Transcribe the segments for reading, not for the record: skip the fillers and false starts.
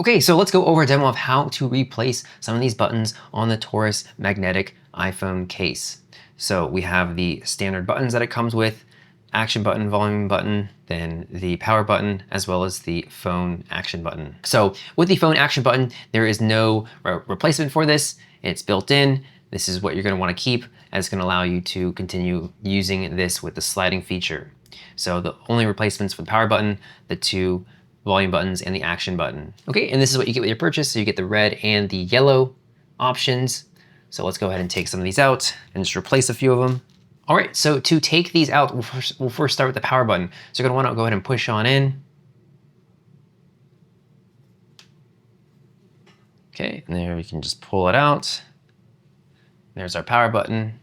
Okay, so let's go over a demo of how to replace some of these buttons on the Taurus Magnetic iPhone case. So we have the standard buttons that it comes with, action button, volume button, then the power button, as well as the phone action button. So with the phone action button, there is no replacement for this. It's built in. This is what you're going to want to keep, as it's going to allow you to continue using this with the sliding feature. So the only replacements for the power button, the two volume buttons, and the action button. Okay, and this is what you get with your purchase. So you get the red and the yellow options. So let's go ahead and take some of these out and just replace a few of them. All right, so to take these out, we'll first start with the power button. So you're gonna wanna go ahead and push on in. Okay, and there we can just pull it out. There's our power button.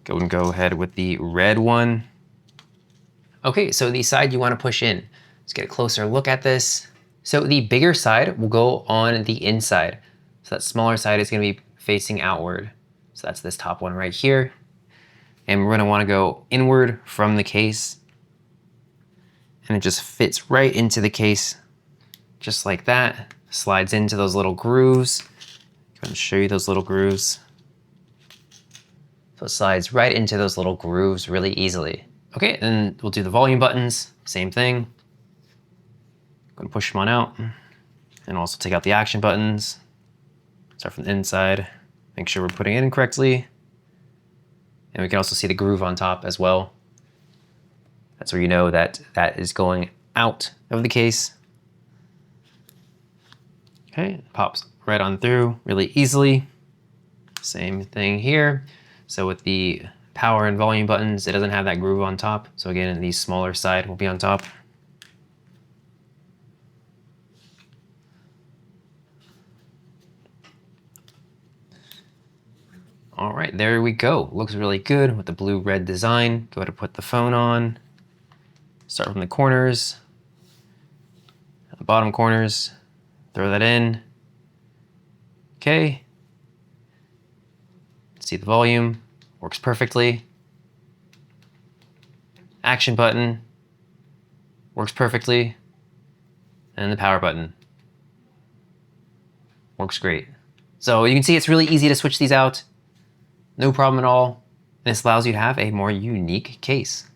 Go ahead with the red one. Okay, so the side you wanna push in. Let's get a closer look at this. So the bigger side will go on the inside. So that smaller side is gonna be facing outward. So that's this top one right here. And we're gonna wanna go inward from the case. And it just fits right into the case, just like that. Slides into those little grooves. I'm gonna show you those little grooves. So it slides right into those little grooves really easily. Okay, and we'll do the volume buttons, same thing. I'm gonna push them on out and also take out the action buttons. Start from the inside, make sure we're putting it in correctly. And we can also see the groove on top as well. That's where you know that that is going out of the case. Okay, it pops right on through really easily. Same thing here. So with the power and volume buttons, it doesn't have that groove on top. So again, the smaller side will be on top. All right, there we go. Looks really good with the blue-red design. Go ahead and put the phone on. Start from the corners, the bottom corners, throw that in. Okay. See the volume, works perfectly. Action button, works perfectly. And the power button, works great. So you can see it's really easy to switch these out. No problem at all. And this allows you to have a more unique case.